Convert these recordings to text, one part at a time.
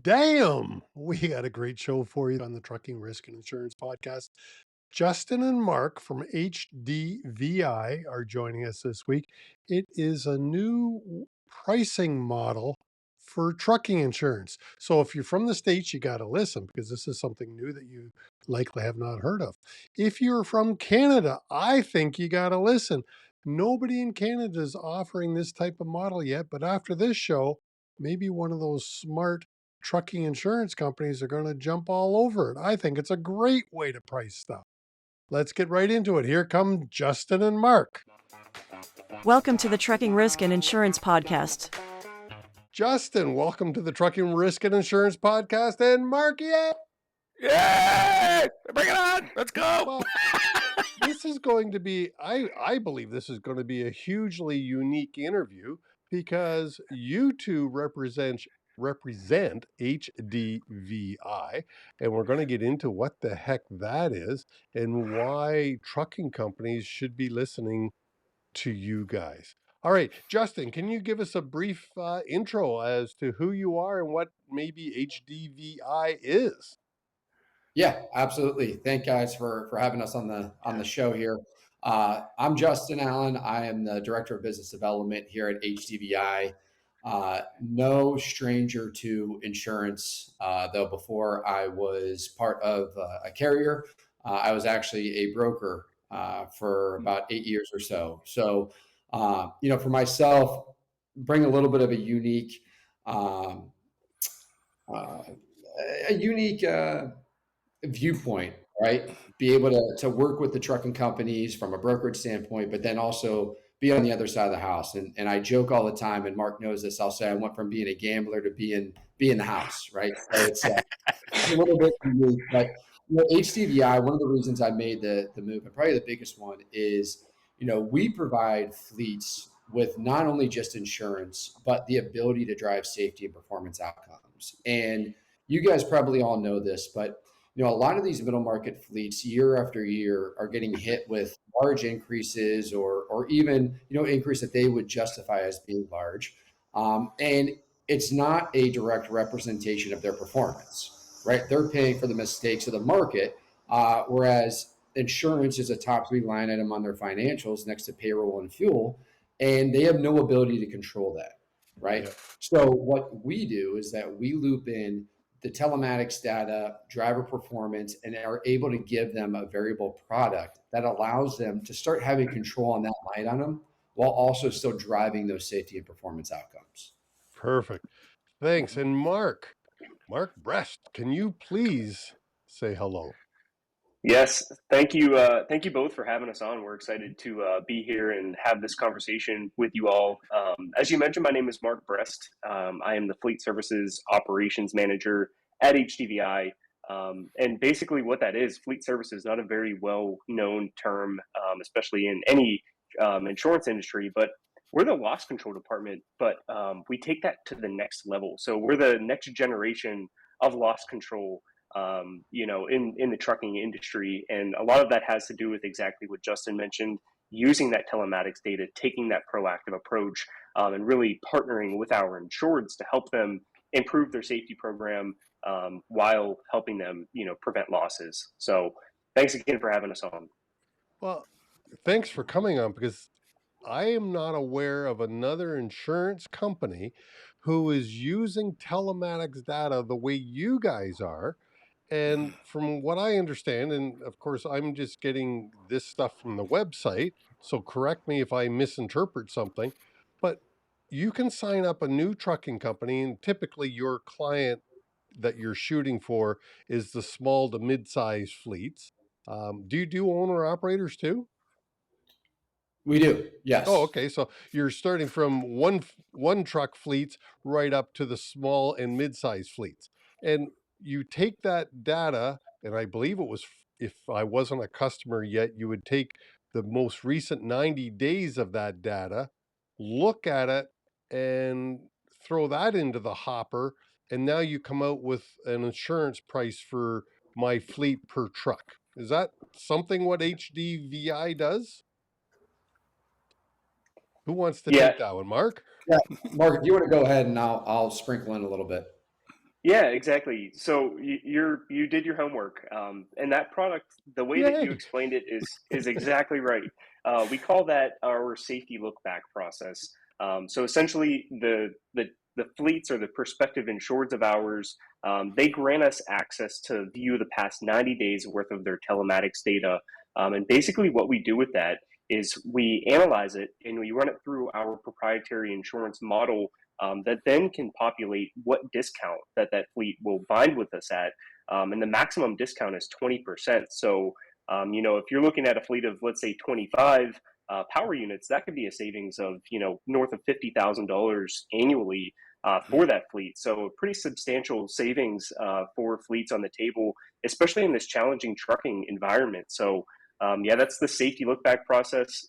Damn, we got a great show for you on the Trucking Risk and Insurance Podcast. Justin and Mark from HDVI are joining us this week. It is a new pricing model for trucking insurance. So if you're from the States, you got to listen because this is something new that you likely have not heard of. If you're from Canada, I think you got to listen. Nobody in Canada is offering this type of model yet, but after this show, maybe one of those smart trucking insurance companies are going to jump all over it. I think it's a great way to price stuff. Let's get right into it. Here come Justin and Mark. Welcome to the Trucking Risk and Insurance Podcast. Justin, welcome to the Trucking Risk and Insurance Podcast. And Mark, Yay! Bring it on! Let's go! Well, this is going to be, I believe this is going to be a hugely unique interview because you two represent HDVI, and we're going to get into what the heck that is and why trucking companies should be listening to you guys. All right, Justin, can you give us a brief intro as to who you are and what maybe HDVI is? Yeah, absolutely. Thank guys for having us on the show here. I'm Justin Allen. I am the Director of Business Development here at HDVI. No stranger to insurance, though before I was part of a carrier, I was actually a broker for about 8 years or so. So, for myself, bring a little bit of a unique, um, uh, a unique viewpoint, right? Be able to work with the trucking companies from a brokerage standpoint, but then also be on the other side of the house. And I joke all the time, and Mark knows this. I'll say I went from being a gambler to being the house, right? So it's a little bit unique, but HDVI. One of the reasons I made the move, and probably the biggest one, is we provide fleets with not only just insurance, but the ability to drive safety and performance outcomes. And you guys probably all know this, but a lot of these middle market fleets year after year are getting hit with large increases or even, increase that they would justify as being large. And it's not a direct representation of their performance, right? They're paying for the mistakes of the market, whereas insurance is a top 3 line item on their financials next to payroll and fuel, and they have no ability to control that, right? Yeah. So what we do is that we loop in the telematics data, driver performance, and are able to give them a variable product that allows them to start having control on that line item while also still driving those safety and performance outcomes. Perfect. Thanks. And Mark Brest, can you please say hello? Yes, thank you. Thank you both for having us on. We're excited to be here and have this conversation with you all. As you mentioned, my name is Mark Brest. I am the Fleet Services Operations Manager at HDVI. And basically what that is, fleet services, not a very well-known term, especially in any insurance industry, but we're the loss control department, but we take that to the next level. So we're the next generation of loss control in the trucking industry. And a lot of that has to do with exactly what Justin mentioned, using that telematics data, taking that proactive approach, and really partnering with our insureds to help them improve their safety program while helping them, prevent losses. So thanks again for having us on. Well, thanks for coming on, because I am not aware of another insurance company who is using telematics data the way you guys are. And from what I understand, and of course, I'm just getting this stuff from the website, so correct me if I misinterpret something, but you can sign up a new trucking company, and typically your client that you're shooting for is the small to mid-size fleets. Do you do owner operators too? We do, yes. Oh, okay. So you're starting from one truck fleets right up to the small and mid-sized fleets. And you take that data, and I believe it was, if I wasn't a customer yet, you would take the most recent 90 days of that data, look at it, and throw that into the hopper, and now you come out with an insurance price for my fleet per truck. Is that something what HDVI does? Who wants to take that one, Mark? Yeah, Mark, do you want to go ahead and I'll sprinkle in a little bit? Yeah, exactly. So you did your homework, and that product, the way that you Yay. explained it is exactly right. We call that our safety look back process. So essentially, the fleets or the prospective insureds of ours, they grant us access to view the past 90 days worth of their telematics data, and basically what we do with that is we analyze it and we run it through our proprietary insurance model that then can populate what discount that fleet will bind with us at. And the maximum discount is 20%. So, if you're looking at a fleet of, let's say, 25 power units, that could be a savings of, north of $50,000 annually for that fleet. So, a pretty substantial savings for fleets on the table, especially in this challenging trucking environment. So, yeah, that's the safety look back process.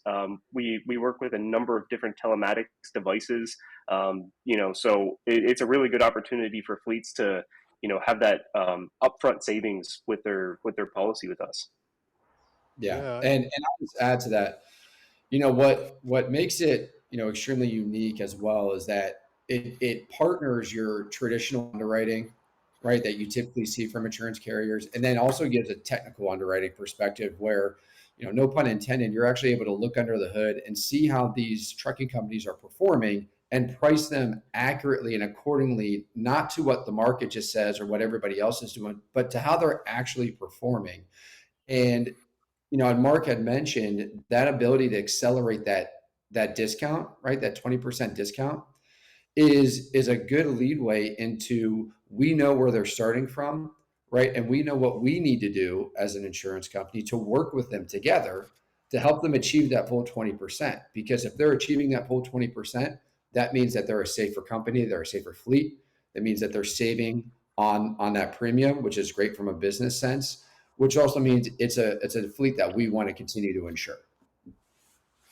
We work with a number of different telematics devices. So it's a really good opportunity for fleets to, have that upfront savings with their policy with us. Yeah, Yeah. and I'll just add to that. What makes it extremely unique as well is that it partners your traditional underwriting, right, that you typically see from insurance carriers, and then also gives a technical underwriting perspective where, no pun intended, you're actually able to look under the hood and see how these trucking companies are performing and price them accurately and accordingly, not to what the market just says or what everybody else is doing, but to how they're actually performing. And and Mark had mentioned that ability to accelerate that discount, right? That 20% discount is a good leadway into, we know where they're starting from, right? And we know what we need to do as an insurance company to work with them together to help them achieve that full 20%. Because if they're achieving that full 20%, that means that they're a safer company, they're a safer fleet. That means that they're saving on that premium, which is great from a business sense, which also means it's a fleet that we want to continue to insure.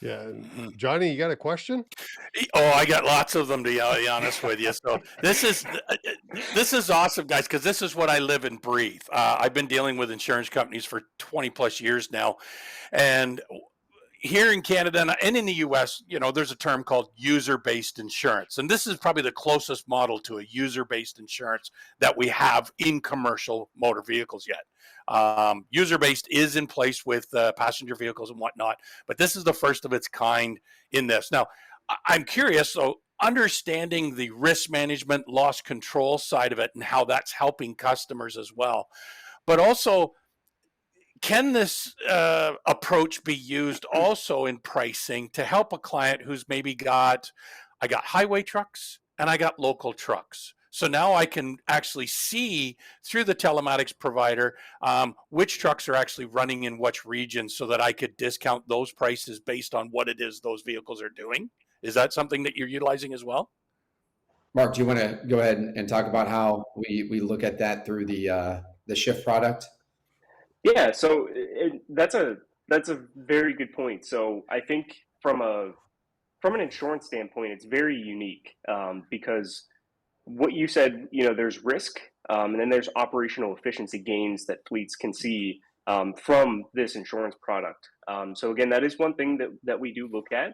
Yeah. And Mhm. Johnny, you got a question? Oh, I got lots of them, to be honest with you. So this is awesome, guys, because this is what I live and breathe. I've been dealing with insurance companies for 20 plus years now, and here in Canada and in the US, there's a term called user-based insurance. And this is probably the closest model to a user-based insurance that we have in commercial motor vehicles yet. User-based is in place with passenger vehicles and whatnot, but this is the first of its kind in this. Now, I'm curious, so understanding the risk management, loss control side of it and how that's helping customers as well. But also, can this approach be used also in pricing to help a client who's maybe I got highway trucks and I got local trucks? So now I can actually see through the telematics provider which trucks are actually running in which region so that I could discount those prices based on what it is those vehicles are doing. Is that something that you're utilizing as well? Mark, do you want to go ahead and talk about how we look at that through the Shift product? Yeah, so that's a very good point. So I think from an insurance standpoint, it's very unique because what you said, there's risk, and then there's operational efficiency gains that fleets can see from this insurance product. So again, that is one thing that we do look at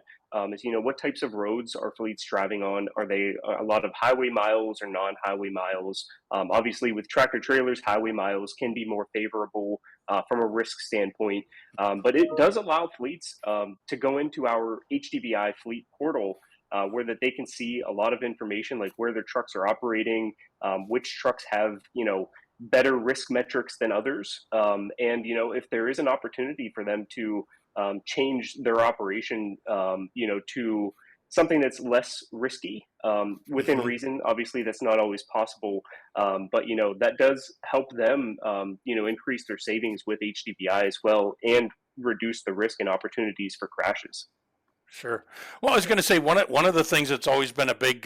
is, what types of roads are fleets driving on? Are they a lot of highway miles or non-highway miles? Obviously, with tractor trailers, highway miles can be more favorable from a risk standpoint, but it does allow fleets to go into our HDVI fleet portal where that they can see a lot of information like where their trucks are operating, which trucks have better risk metrics than others, and if there is an opportunity for them to change their operation, to something that's less risky within Mm-hmm. reason. Obviously, that's not always possible, but that does help them, increase their savings with HDVI as well, and reduce the risk and opportunities for crashes. Sure. Well, I was going to say one of the things that's always been a big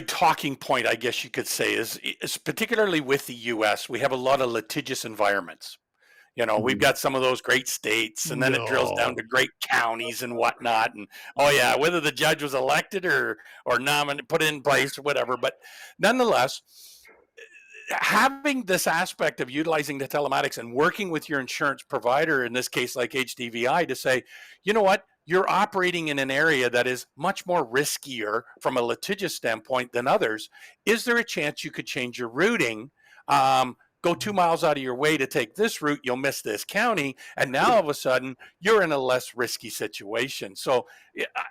talking point, I guess you could say, is particularly with the U.S. We have a lot of litigious environments. We've Mhm. got some of those great states, and then it drills down No. to great counties and whatnot. And oh yeah, whether the judge was elected or nominated, put in place or whatever. But nonetheless, having this aspect of utilizing the telematics and working with your insurance provider, in this case like HDVI, to say, you know what, you're operating in an area that is much more riskier from a litigious standpoint than others. Is there a chance you could change your routing? Go 2 miles out of your way to take this route, you'll miss this county. And now all of a sudden, you're in a less risky situation. So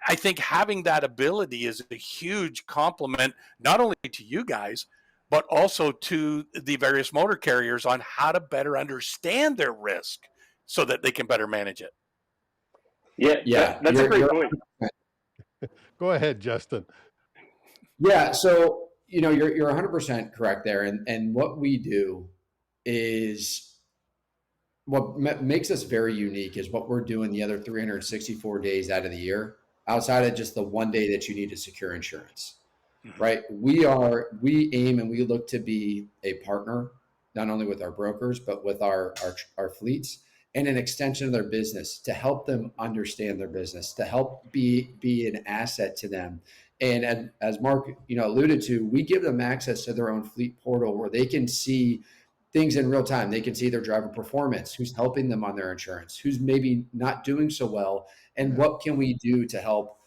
I think having that ability is a huge compliment, not only to you guys, but also to the various motor carriers on how to better understand their risk so that they can better manage it. Yeah, Yeah, that's a great point. Go ahead, Justin. Yeah, so you're 100% correct there, and what we do is what makes us very unique is what we're doing the other 364 days out of the year, outside of just the one day that you need to secure insurance. Mhm. Right? We aim and we look to be a partner, not only with our brokers, but with our fleets and an extension of their business to help them understand their business, to help be an asset to them. And as Mark, alluded to, we give them access to their own fleet portal where they can see things in real time. They can see their driver performance, who's helping them on their insurance, who's maybe not doing so well, and what can we do to help,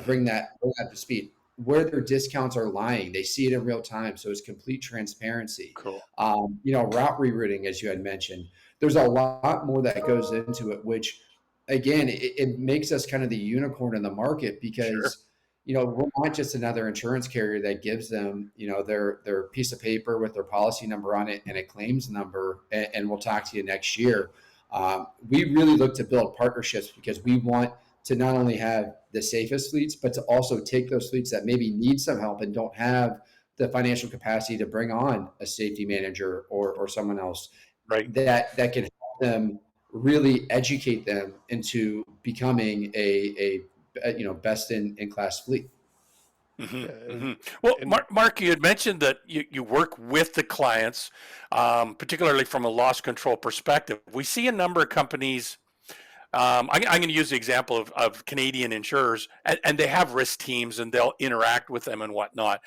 bring that to speed. Where their discounts are lying, they see it in real time, so it's complete transparency. Cool. Route rerouting, as you had mentioned, there's a lot more that goes into it, which again, it makes us kind of the unicorn in the market because we're not just another insurance carrier that gives them, their piece of paper with their policy number on it and a claims number, and we'll talk to you next year. We really look to build partnerships because we want to not only have the safest fleets, but to also take those fleets that maybe need some help and don't have the financial capacity to bring on a safety manager or someone else, Right. that can help them really educate them into becoming a best in class fleet. Mm-hmm. Yeah, Mm-hmm. Well, and Mark, you had mentioned that you work with the clients, particularly from a loss control perspective. We see a number of companies. I'm going to use the example of Canadian insurers, and they have risk teams, and they'll interact with them and whatnot.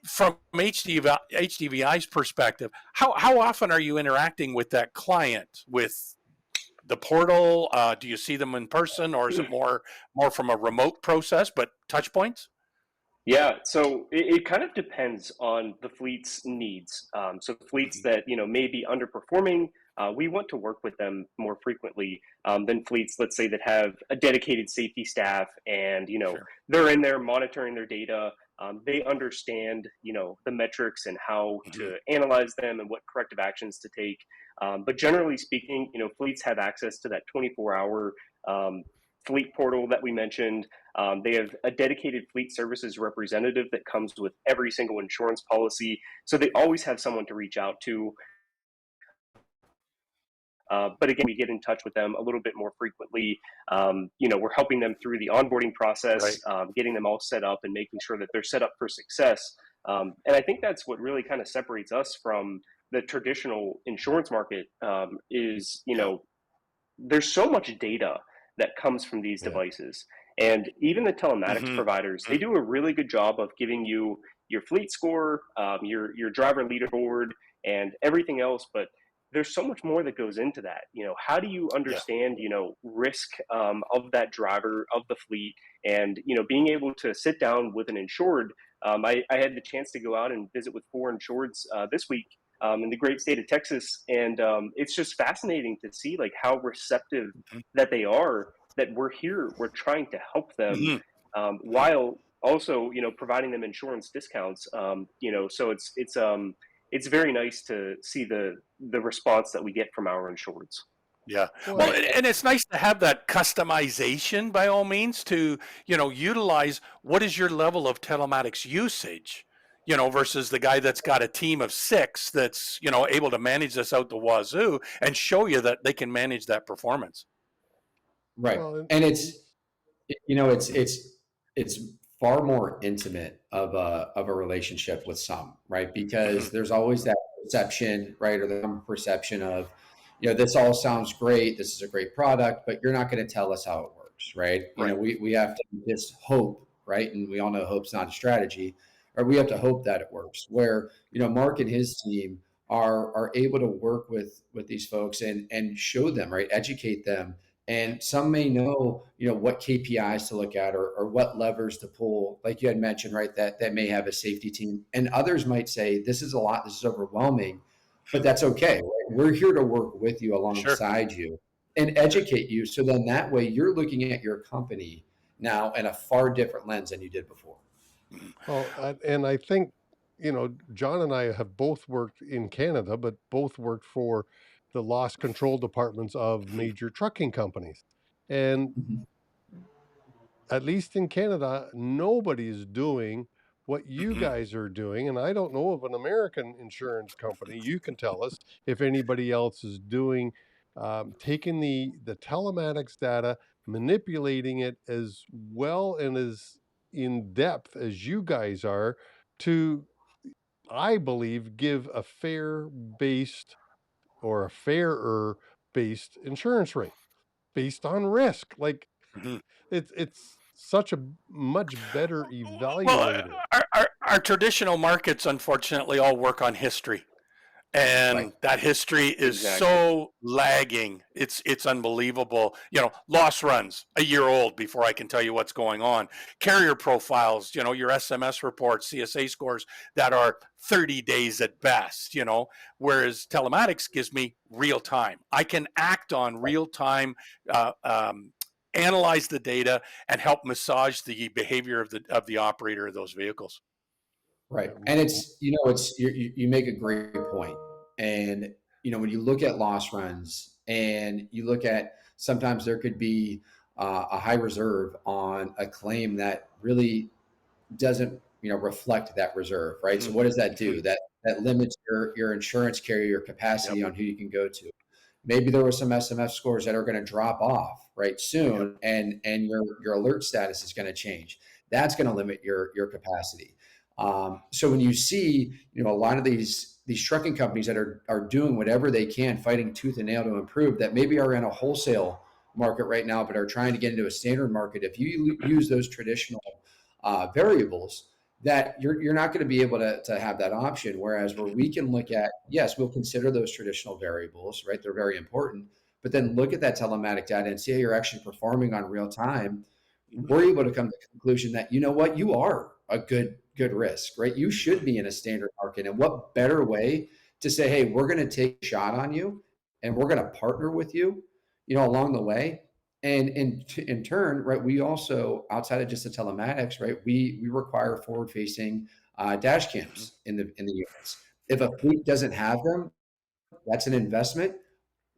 From HDVI's perspective, how often are you interacting with that client with the portal? Do you see them in person, or is it more from a remote process, but touch points? Yeah, so it kind of depends on the fleet's needs. So fleets that may be underperforming, we want to work with them more frequently than fleets, let's say, that have a dedicated safety staff and Sure. they're in there monitoring their data. They understand the metrics and how Mm-hmm. to analyze them and what corrective actions to take. But generally speaking, fleets have access to that 24-hour fleet portal that we mentioned. They have a dedicated fleet services representative that comes with every single insurance policy. So they always have someone to reach out to. But again, we get in touch with them a little bit more frequently. We're helping them through the onboarding process, Right. getting them all set up and making sure that they're set up for success. And I think that's what really kind of separates us from the traditional insurance market is, Yeah. there's so much data that comes from these yeah, devices. And even the telematics Mm-hmm. providers, they do a really good job of giving you your fleet score, your driver leaderboard, and everything else. But there's so much more that goes into that. How do you Yeah. understand, risk of that driver, of the fleet, and being able to sit down with an insured. I had the chance to go out and visit with 4 insureds this week in the great state of Texas, and it's just fascinating to see like how receptive that they are. That we're here, we're trying to help them Mm-hmm. Mm-hmm. while also providing them insurance discounts. So it's very nice to see the response that we get from our insureds. Yeah. Well, well, and it's nice to have that customization by all means to, utilize what is your level of telematics usage, versus the guy that's got a team of 6 that's, able to manage this out the wazoo and show you that they can manage that performance. Right. well, And it's far more intimate of a relationship with some, right? Mm-hmm. Because there's always that perception, right? Or the perception of, this all sounds great. This is a great product, but you're not going to tell us how it works, right? Right. We have to just hope, right? And we all know hope's not a strategy, or we have to hope that it works. Where, Mark and his team are able to work with these folks and show them, right? Educate them And some may know, what KPIs to look at, or what levers to pull. Like you had mentioned, right, that may have a safety team. And others might say, this is a lot, this is overwhelming, but that's okay. Right? We're here to work with you Sure. alongside you and educate you. So then that way you're looking at your company now in a far different lens than you did before. Mhm. Well, and I think, John and I have both worked in Canada, but both worked for the loss control departments of Mhm. major trucking companies. And Mhm. at least in Canada, nobody's doing what you Mhm. guys are doing. And I don't know of an American insurance company. You can tell us if anybody else is doing, taking the telematics data, manipulating it as well and as in depth as you guys are to, I believe, give a fair based or a fairer based insurance rate based on risk. Like Mhm. it's such a much better Well, evaluator. our traditional markets, unfortunately, all work on history. Right. And that history is Exactly. so lagging. It's unbelievable. Loss runs a year old before I can tell you what's going on. Carrier profiles, your SMS reports, CSA scores that are 30 days at best. Whereas telematics gives me real time. I can act on real time. Uh, um, Analyze the data and help massage the behavior of the operator of those vehicles. Right. Um, And you make a great point. And, when you look at loss runs and you look at, sometimes there could be a high reserve on a claim that really doesn't, reflect that reserve, right? So Mhm. what does that Mhm. do? That limits your insurance carrier Yep. capacity on who you can go to. Maybe there were some SMF scores that are going to drop off right Yep. soon, and your alert status is going to change. That's going to limit your capacity. So when you see, a lot of these trucking companies that are doing whatever they can, fighting tooth and nail to improve, that maybe are in a wholesale market right now, but are trying to get into a standard market. If you use those traditional variables, that you're not going to be able to have that option. Whereas where we can look at, yes, we'll consider those traditional variables, right? They're very important, but then look at that telematic data and see how you're actually performing on real time. We're able to come to the conclusion that, what, you are a good risk, right? You should be in a standard market. And what better way to say, hey, we're going to take a shot on you and we're going to partner with you, along the way. And in turn, right, we also, outside of just the telematics, right, we require forward facing dash Mhm. cams in the units. If a fleet doesn't have them, that's an investment.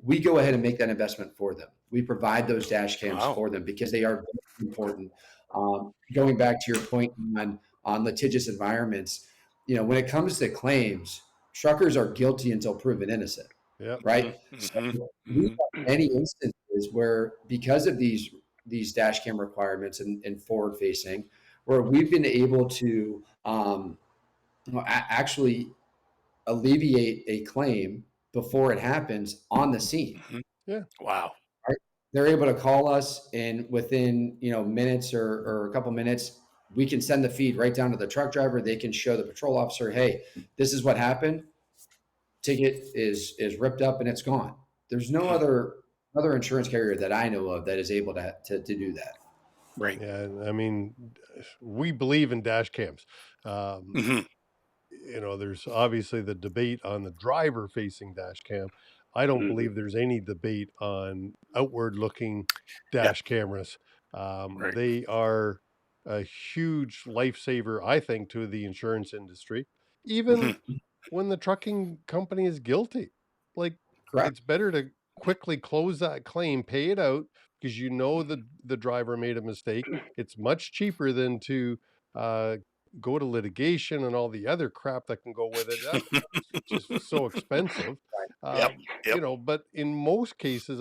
We go ahead and make that investment for them. We provide those dash cams Wow. for them because they are very important. Going back to your point on litigious environments, when it comes to claims, truckers are guilty until proven innocent, Yep. right? Mhm. So Mhm. we Mhm. have many instances where, because of these dash cam requirements and forward facing, where we've been able to actually alleviate a claim before it happens on the scene. Mhm. Yeah. Wow. Right? They're able to call us, and within minutes or a couple minutes, we can send the feed right down to the truck driver. They can show the patrol officer, hey, this is what happened. Ticket is ripped up and it's gone. There's no Mhm. other insurance carrier that I know of that is able to do that. Right. Yeah. And I mean, we believe in dash cams. Um, Mhm. there's obviously the debate on the driver facing dash cam. I don't Hmm. believe there's any debate on outward looking Yeah. dash cameras. Right. They are a huge lifesaver, I think, to the insurance industry, even Mhm. when the trucking company is guilty. Like, Correct. it's better to quickly close that claim, pay it out because the driver made a mistake. It's much cheaper than to uh, go to litigation and all the other crap that can go with it. That's just so expensive. Yep. Yep. But in most cases,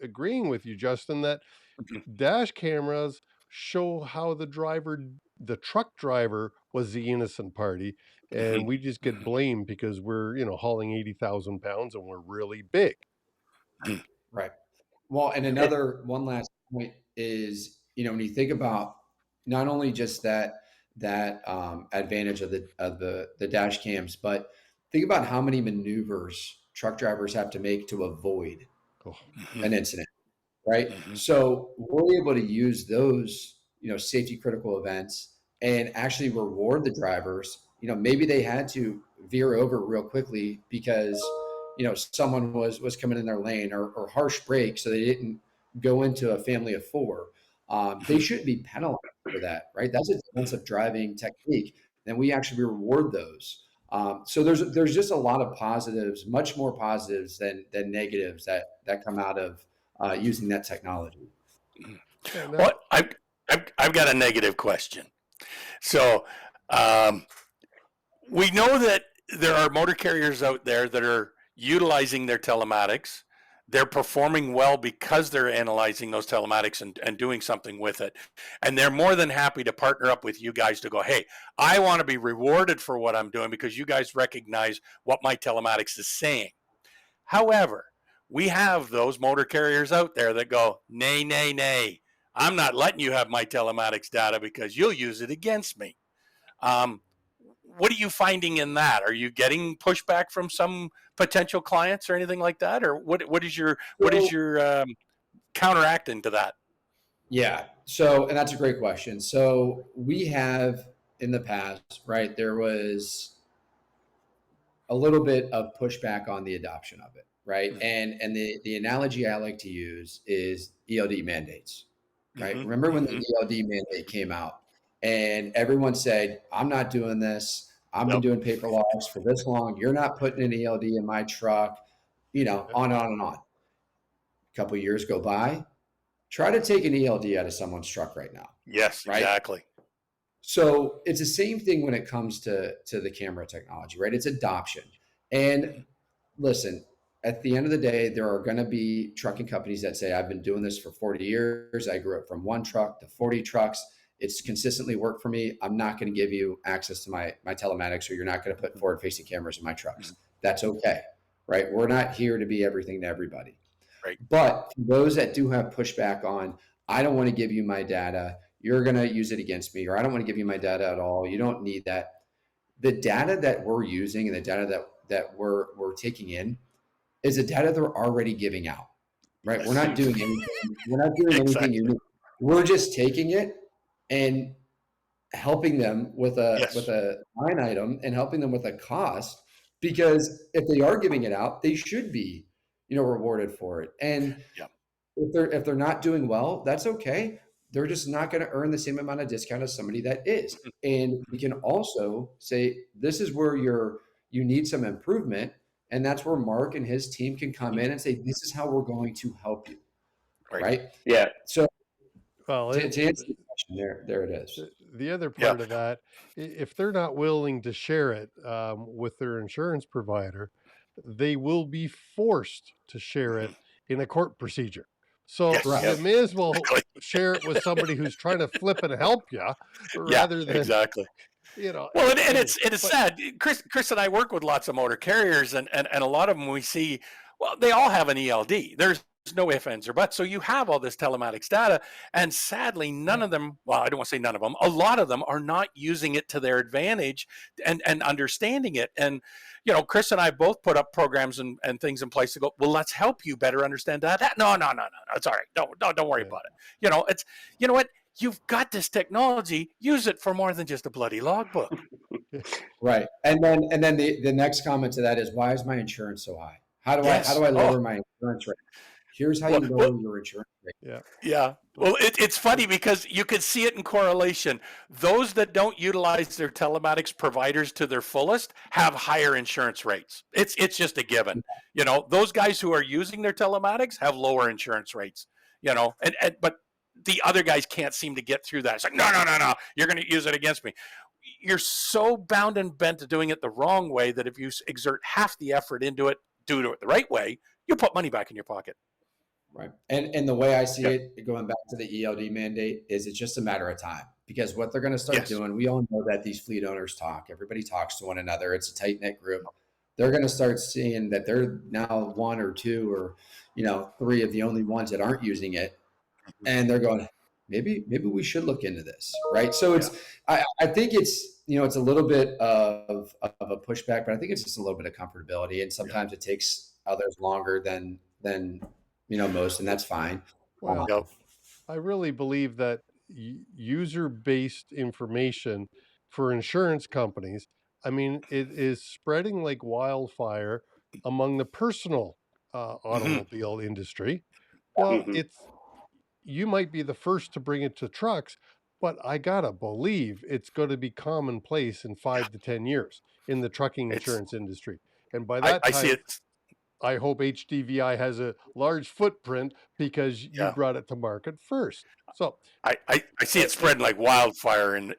agreeing with you, Justin, that Mhm. dash cameras show how the truck driver was the innocent party, Mhm. and we just get Mhm. blamed because we're, hauling 80,000 pounds and we're really big. Mhm. Right. Well, and Yep. one last point is, when you think about not only just that advantage of the dash cams, but think about how many maneuvers truck drivers have to make to avoid Oh, Mhm. an incident. right? Mhm. So we're able to use those, safety critical events and actually reward the drivers. Maybe they had to veer over real quickly because, someone was coming in their lane, or harsh brake, so they didn't go into a family of four. They Mhm. shouldn't be penalized for that, right? That's a defensive driving technique. And we actually reward those. So there's just a lot of positives, much more positives than negatives that come out of using that technology. Mhm. Yeah, Well, now, I've got a negative question. So, um, we know that there are motor carriers out there that are utilizing their telematics. They're performing well because they're analyzing those telematics and doing something with it. And they're more than happy to partner up with you guys to go, hey, I want to be rewarded for what I'm doing because you guys recognize what my telematics is saying. However, we have those motor carriers out there that go, nay, nay, nay. I'm not letting you have my telematics data because you'll use it against me. Um, what are you finding in that? Are you getting pushback from some potential clients or anything like that, or So what is your counteracting to that? yeah, and that's a great question. So we have in the past, right? There was a little bit of pushback on the adoption of it, right? Mm-hmm. And the analogy I like to use is ELD mandates, right? Mm-hmm. Remember when the Mm-hmm. ELD mandate came out and everyone said, "I'm not doing this. I've been Yep. doing paper logs for this long. You're not putting an ELD in my truck," yeah, on and on and on. A couple of years go by. Try to take an ELD out of someone's truck right now, Yes, right? exactly. So it's the same thing when it comes to the camera technology, right? It's adoption. And listen, at the end of the day, there are going to be trucking companies that say, I've been doing this for 40 years. I grew up from one truck to 40 trucks. It's consistently worked for me. I'm not going to give you access to my telematics, or you're not going to put forward facing cameras in my trucks. Mhm. That's okay, right? We're not here to be everything to everybody. Right. But for those that do have pushback on, I don't want to give you my data, you're going to use it against me, or I don't want to give you my data at all, you don't need that. The data that we're using and the data that we're taking in is the data they're already giving out, right? We're Yes. not doing anything. We're not doing anything Exactly. unique. We're just taking it and helping them with Yes. a line item and helping them with a cost, because if they are giving it out, they should be, rewarded for it. And Yeah. if they're not doing well, that's okay. They're just not going to earn the same amount of discount as somebody that is. And we can also say, this is where you need some improvement. And that's where Mark and his team can come in and say, this is how we're going to help you. Right. Right. Yeah. So well, to answer the question, there it is. the other Yeah. part of that, if they're not willing to share it with their insurance provider, they will be forced to share it Mhm. in a court procedure. So Yes. you Correct. may as well Exactly. share it with somebody who's trying to flip and help you Yeah. rather than, Exactly. you know, Well, and anyway. it's But sad. Chris and I work with lots of motor carriers, and a lot of them we see. Well, they all have an ELD. There's no ifs, ands, or buts. So you have all this telematics data, and sadly, none of them. Well, I don't want to say none of them. A lot of them are not using it to their advantage and understanding it. And Chris and I both put up programs and things in place to go. Well, let's help you better understand that. No, no, no, no, no. It's all right. Don't worry yeah. about it. It's what. You've got this technology. Use it for more than just a bloody logbook. Right. And then the next comment to that is, why is my insurance so high? How Yes. do I Oh, lower my insurance rate? Here's how well, you well, lower your insurance rate. Yeah. yeah. Well, Well, it's funny because you could see it in correlation. Those that don't utilize their telematics providers to their fullest have higher insurance rates. It's just a given. Those guys who are using their telematics have lower insurance rates. And but the other guys can't seem to get through that. It's like, no, no, no, no. You're going to use it against me. You're so bound and bent to doing it the wrong way that if you exert half the effort into it, do it the right way, you put money back in your pocket. Right. And the way I see Yeah. it, going back to the ELD mandate, is it's just a matter of time, because what they're going to start Yes. doing, we all know that these fleet owners talk, everybody talks to one another. It's a tight knit group. They're going to start seeing that they're now one or two or, three of the only ones that aren't using it. And they're going, maybe we should look into this. Right. So Yeah. I think it's a little bit of a pushback, but I think it's just a little bit of comfortability. And Yeah. sometimes it takes others longer than most, and that's fine. Well, Yep. I really believe that user-based information for insurance companies, I mean, it is spreading like wildfire among the personal Hmm. automobile industry. Well, Hmm. you might be the first to bring it to trucks, but I gotta believe it's going to be commonplace in 5 to 10 years in the trucking It's insurance industry. And by I, that I see time, it. I hope HDVI has a large footprint because you Yeah. brought it to market first. So, I see a- it a- spreading like wildfire in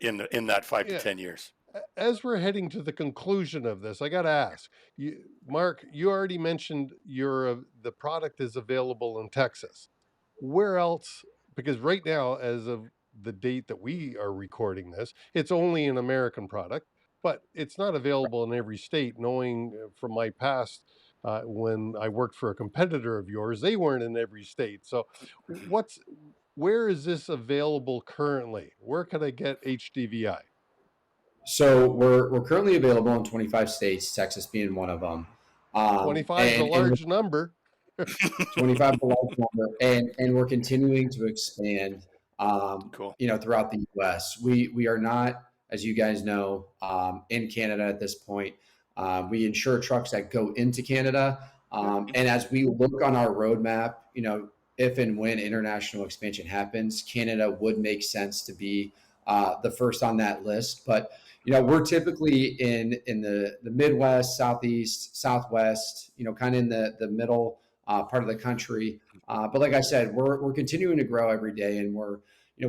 that five to yeah, 10 years. as we're heading to the conclusion of this, I got to ask you, Mark. You already mentioned the product is available in Texas. Where else? Because right now, as of the date that we are recording this, it's only an American product, but it's not available in every state. Knowing from my past, when I worked for a competitor of yours, they weren't in every state. So, what's where is this available currently? Where can I get HDVI? So we're currently available in 25 states, Texas being one of them. 25 is a And large number. 25 the large number, and we're continuing to expand, Cool. throughout the U.S. We are not, as you guys know, in Canada at this point. We insure trucks that go into Canada, and as we look on our roadmap, if and when international expansion happens, Canada would make sense to be the first on that list. But we're typically in the Midwest, Southeast, Southwest, kind of in the middle part of the country. But like I said, we're continuing to grow every day, and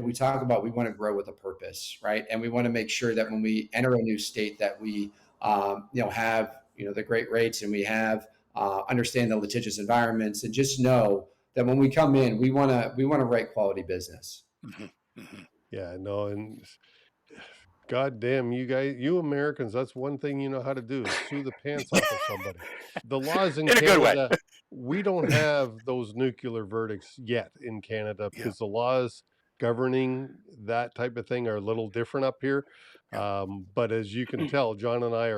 we talk about we want to grow with a purpose, right? And we want to make sure that when we enter a new state, that we have the great rates, and we have understand the litigious environments, and just know that when we come in, we want to write quality business. Hmm. Hmm. Yeah, no, and God damn, you guys, you Americans, that's one thing you know how to do is sue the pants off of somebody. The laws in In a good way. Canada, we don't have those nuclear verdicts yet in Canada Yeah. because the laws governing that type of thing are a little different up here. Yeah. But as you can tell, John and I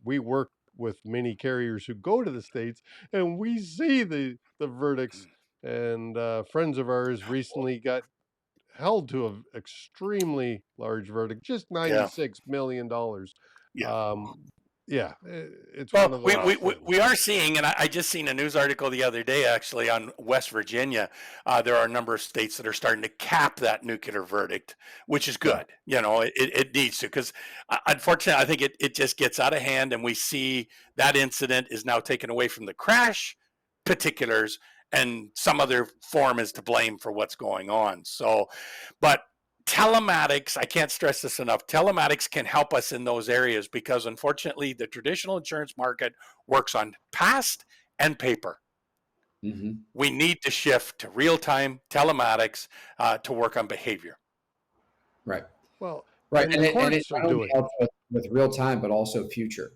we work with many carriers who go to the States and we see the verdicts. And friends of ours recently got held to an extremely large verdict, just Yeah. $96 million. Yeah. Yeah, it's one Well, of we, those we, we things. we are seeing, and I just seen a news article the other day actually on West Virginia. There are a number of states that are starting to cap that nuclear verdict, which is Correct. good. It needs to, because unfortunately, I think it just gets out of hand, and we see that incident is now taken away from the crash particulars, and some other form is to blame for what's going on. So, but telematics, I can't stress this enough, telematics can help us in those areas because unfortunately the traditional insurance market works on past and paper. Hmm. We need to shift to real-time telematics to work on behavior. Right. Well, Right, and and the it courts are not only doing. helps with real time, but also future,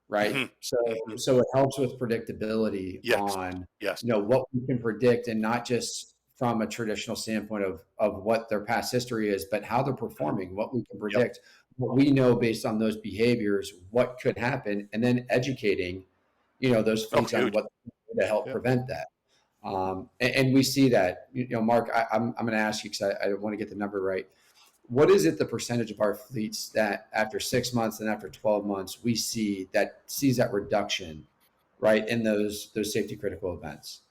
right? Hmm. So Hmm. so it helps with predictability Yes. on Yes. what we can predict, and not just from a traditional standpoint of what their past history is, but how they're Mhm. performing, what we can Yep. predict, what we know based on those behaviors, what could happen, and then educating those Oh, fleets on huge. what to help Yeah. prevent that. And we see that. Mark, I'm going to ask you because I want to get the number right. What is it the percentage of our fleets that after 6 months and after 12 months we see that sees that reduction, right, in those safety critical events?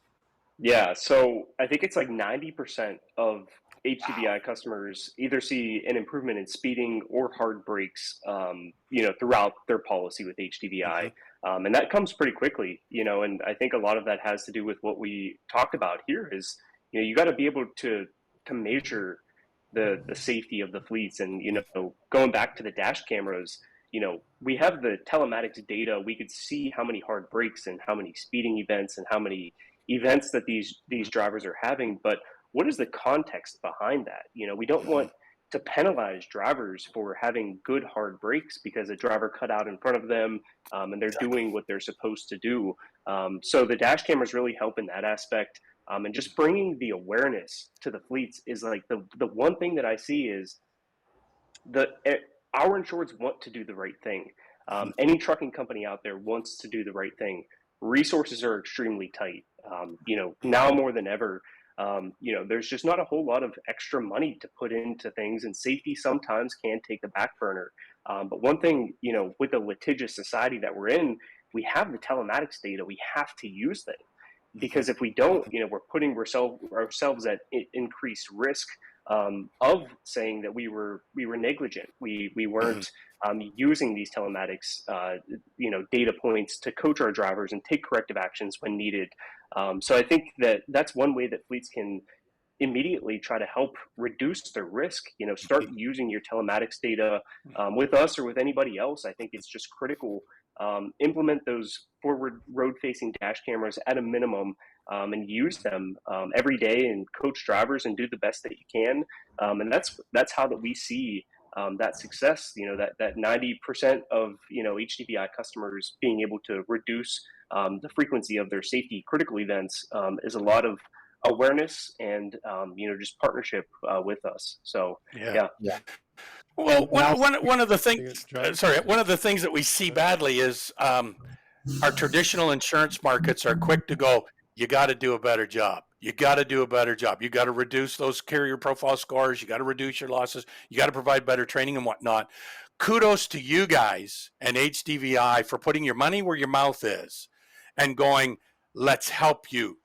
Yeah, so I think it's like 90% of Wow. HDVI customers either see an improvement in speeding or hard brakes, throughout their policy with HDVI. Hmm. And that comes pretty quickly, and I think a lot of that has to do with what we talked about here is, you got to be able to measure the safety of the fleets. And, going back to the dash cameras, we have the telematics data. We could see how many hard brakes and how many speeding events and how many events that these drivers are having. But what is the context behind that? We don't Hmm. want to penalize drivers for having good hard brakes because a driver cut out in front of them, and they're Exactly. doing what they're supposed to do. So the dash cameras really help in that aspect. And just bringing the awareness to the fleets is like the one thing that I see is the our insureds want to do the right thing. Any trucking company out there wants to do the right thing. Resources are extremely tight. Now more than ever, There's just not a whole lot of extra money to put into things, and safety sometimes can take the back burner. But one thing, with the litigious society that we're in, we have the telematics data. We have to use them, because if we don't, we're putting ourselves at increased risk, of saying that we were negligent. We weren't using these telematics, data points to coach our drivers and take corrective actions when needed. So I think that that's one way that fleets can immediately try to help reduce their risk. Start using your telematics data, with us or with anybody else. I think it's just critical. Implement those forward road facing dash cameras at a minimum, and use them every day, and coach drivers and do the best that you can. And that's how that we see that success. That 90% of HDVI customers being able to reduce the frequency of their safety critical events, is a lot of awareness and just partnership with us. So Yeah. yeah. Yeah. Well, And also, one of the things, John? one of the things that we see badly is our traditional insurance markets are quick to go, you got to do a better job. You got to do a better job. You got to reduce those carrier profile scores. You got to reduce your losses. You got to provide better training and whatnot. Kudos to you guys and HDVI for putting your money where your mouth is and going, let's help you.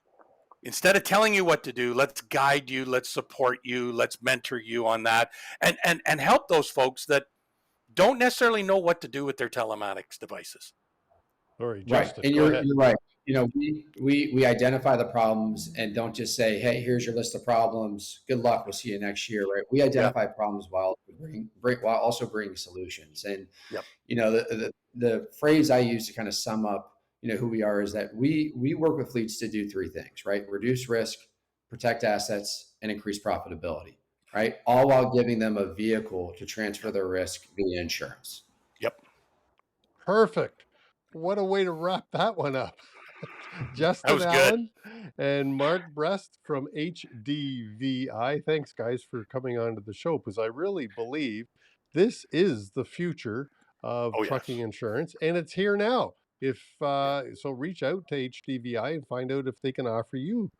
Instead of telling you what to do, let's guide you, let's support you, let's mentor you on that, and help those folks that don't necessarily know what to do with their telematics devices. Sorry, right. Justin, And go you're ahead. right. We identify the problems and don't just say, hey, here's your list of problems. Good luck. We'll see you next year. Right. We Yeah. identify problems while also bringing solutions. And Yep. The phrase I use to kind of sum up who we are is that we work with fleets to do three things, right? Reduce risk, protect assets, and increase profitability, right? All while giving them a vehicle to transfer their risk via insurance. Yep. Perfect. What a way to wrap that one up. That Justin was good. Allen and Mark Brest from HDVI. Thanks, guys, for coming on to the show, because I really believe this is the future of Oh, trucking yes. insurance, and it's here now. If Yeah. so, reach out to HDVI and find out if they can offer you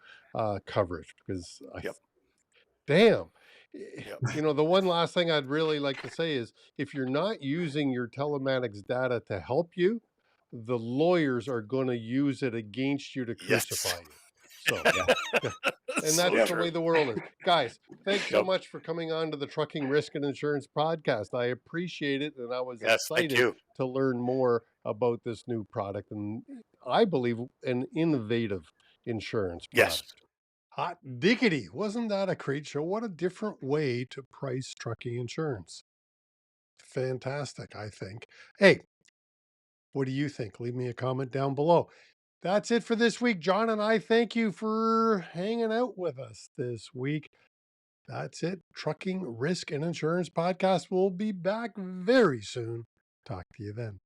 coverage. Because Yep. damn, Yep. the one last thing I'd really like to say is, if you're not using your telematics data to help you, the lawyers are going to use it against you to crucify Yes. you. So, Yeah. and So that's Yeah. the way true. the world is. Guys, thanks so Yep. much for coming on to the Trucking Risk and Insurance podcast. I appreciate it, and I was Yes. Thank excited you. to learn more about this new product, and I believe an innovative insurance Yes. product. Hot diggity. Wasn't that a great show? What a different way to price trucking insurance. Fantastic, I think. Hey, what do you think? Leave me a comment down below. That's it for this week. John and I thank you for hanging out with us this week. That's it. Trucking Risk and Insurance Podcast will be back very soon. Talk to you then.